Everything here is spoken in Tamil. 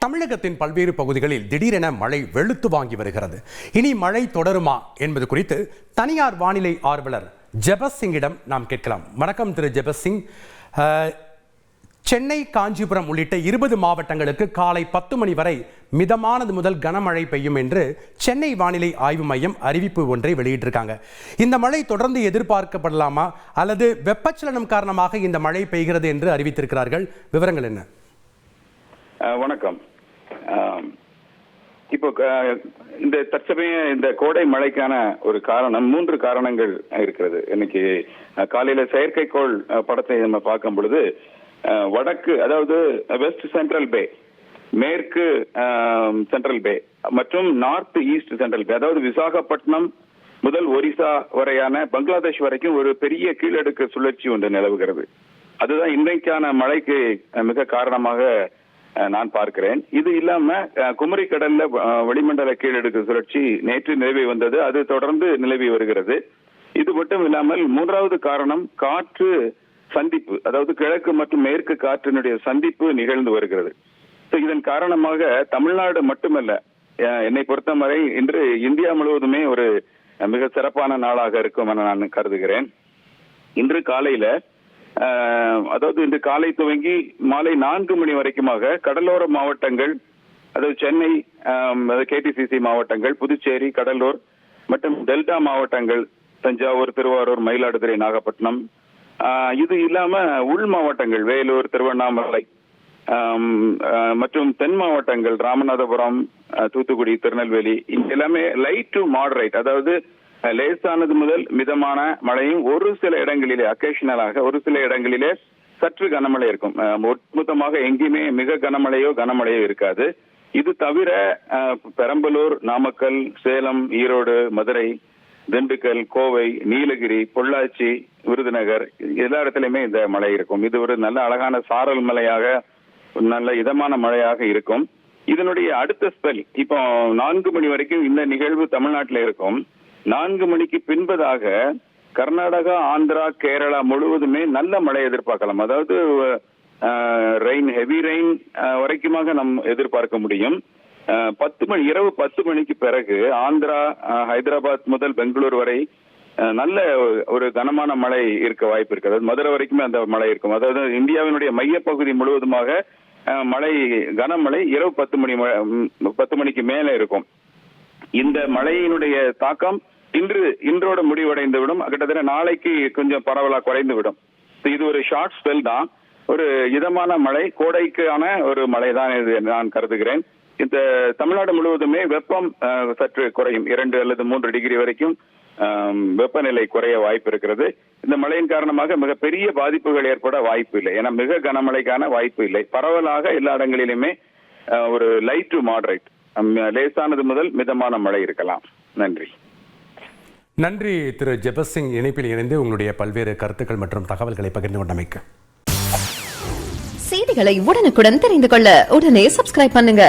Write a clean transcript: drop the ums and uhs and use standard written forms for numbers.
தமிழகத்தின் பல்வேறு பகுதிகளில் திடீரென மழை வெளுத்து வாங்கி வருகிறது. இனி மழை தொடருமா என்பது குறித்து தனியார் வானிலை ஆர்வலர் ஜெபசிங்கிடம் நாம் கேட்கலாம். வணக்கம் திரு ஜெபசிங். சென்னை, காஞ்சிபுரம் உள்ளிட்ட 20 மாவட்டங்களுக்கு காலை 10 மணி வரை மிதமானது முதல் கனமழை பெய்யும் என்று சென்னை வானிலை ஆய்வு மையம் அறிவிப்பு ஒன்றை வெளியிட்டிருக்காங்க. இந்த மழை தொடர்ந்து எதிர்பார்க்கப்படலாமா அல்லது வெப்பச்சலனம் காரணமாக இந்த மழை பெய்கிறது என்று அறிவித்திருக்கிறார்கள். விவரங்கள் என்ன? வணக்கம். இப்போ இந்த தற்சமய இந்த கோடை மழைக்கான ஒரு காரணம் 3 காரணங்கள் இருக்கிறது. இன்னைக்கு காலையில செயற்கைக்கோள் படத்தை நம்ம பார்க்கும் பொழுது வடக்கு, அதாவது வெஸ்ட் சென்ட்ரல் பே, மேற்கு சென்ட்ரல் பே மற்றும் நார்த் ஈஸ்ட் சென்ட்ரல் பே, அதாவது விசாகப்பட்டினம் முதல் ஒரிசா வரையான பங்களாதேஷ் வரைக்கும் ஒரு பெரிய கீழடுக்கு சுழற்சி ஒன்று நிலவுகிறது. அதுதான் இன்றைக்கான மழைக்கு மிக காரணமாக நான் பார்க்கிறேன். இது இல்லாம குமரி கடல்ல வளிமண்டல கீழடுக்கு சுழற்சி நேற்று நிலவி வந்தது, அது தொடர்ந்து நிலவி வருகிறது. இது மட்டும் இல்லாமல் 3வது காரணம் காற்று சந்திப்பு, அதாவது கிழக்கு மற்றும் மேற்கு காற்றினுடைய சந்திப்பு நிகழ்ந்து வருகிறது. இதன் காரணமாக தமிழ்நாடு மட்டுமல்ல, என்னை பொறுத்தவரை இன்று இந்தியா முழுவதுமே ஒரு மிக சிறப்பான நாளாக இருக்கும் என நான் கருதுகிறேன். இன்று காலையில, அதாவது இன்று காலை துவங்கி மாலை 4 மணி வரைக்குமாக கடலோர மாவட்டங்கள், அதாவது சென்னை, KTCC மாவட்டங்கள், புதுச்சேரி, கடலூர் மற்றும் டெல்டா மாவட்டங்கள், தஞ்சாவூர், திருவாரூர், மயிலாடுதுறை, நாகப்பட்டினம், இது இல்லாம உள் மாவட்டங்கள் வேலூர், திருவண்ணாமலை மற்றும் தென் மாவட்டங்கள் ராமநாதபுரம், தூத்துக்குடி, திருநெல்வேலி, இங்க எல்லாமே லைட் டு மாடரேட், அதாவது லேசானது முதல் மிதமான மழையும் ஒரு சில இடங்களிலே அக்கேஷனலாக ஒரு சில இடங்களிலே சற்று கனமழை இருக்கும். ஒட்டுமொத்தமாக எங்கேயுமே மிக கனமழையோ இருக்காது. இது தவிர பெரம்பலூர், நாமக்கல், சேலம், ஈரோடு, மதுரை, திண்டுக்கல், கோவை, நீலகிரி, பொள்ளாச்சி, விருதுநகர், எல்லா இடத்துலயுமே இந்த மழை இருக்கும். இது ஒரு நல்ல அழகான சாரல் மழையாக, நல்ல இதமான மழையாக இருக்கும். இதனுடைய அடுத்த ஸ்பெல் இப்போ 4 மணி வரைக்கும் இந்த நிகழ்வு தமிழ்நாட்டில் இருக்கும். 4 மணிக்கு பின்பதாக கர்நாடகா, ஆந்திரா, கேரளா முழுவதுமே நல்ல மழை எதிர்பார்க்கலாம். அதாவது ரெயின், ஹெவி ரெயின் வரைக்குமாக நாம் எதிர்பார்க்க முடியும். இரவு 10 மணிக்கு பிறகு ஆந்திரா, ஹைதராபாத் முதல் பெங்களூர் வரை நல்ல ஒரு கனமான மழை இருக்க வாய்ப்பு இருக்கு. அதாவது மதுரை வரைக்குமே அந்த மழை இருக்கும். அதாவது இந்தியாவினுடைய மையப்பகுதி முழுவதுமாக மழை, கனமழை இரவு 10 மணிக்கு மேல இருக்கும். இந்த மழையினுடைய தாக்கம் இன்றோட முடிவடைந்து விடும். கிட்டத்தட்ட நாளைக்கு கொஞ்சம் பரவலா குறைந்து விடும். இது ஒரு ஷார்ட் ஸ்பெல் தான், ஒரு இதமான மழை, கோடைக்கான ஒரு மழை தான் இது நான் கருதுகிறேன். இந்த தமிழ்நாடு முழுவதுமே வெப்பம் சற்று குறையும். 2 அல்லது 3 டிகிரி வரைக்கும் வெப்பநிலை குறைய வாய்ப்பு இருக்கிறது. இந்த மழையின் காரணமாக மிகப்பெரிய பாதிப்புகள் ஏற்பட வாய்ப்பு இல்லை. ஏன்னா மிக கனமழைக்கான வாய்ப்பு இல்லை. பரவலாக எல்லா இடங்களிலுமே ஒரு லைட் டு மாடரேட், லேசானது முதல் மிதமான மழை இருக்கலாம். நன்றி திரு ஜெபசிங், இணைப்பில் இணைந்து உங்களுடைய பல்வேறு கருத்துக்கள் மற்றும் தகவல்களை பகிர்ந்து கொண்டமைக்கு. செய்திகளை உடனுக்குடன் தெரிந்து கொள்ள உடனே சப்ஸ்கிரைப் பண்ணுங்க.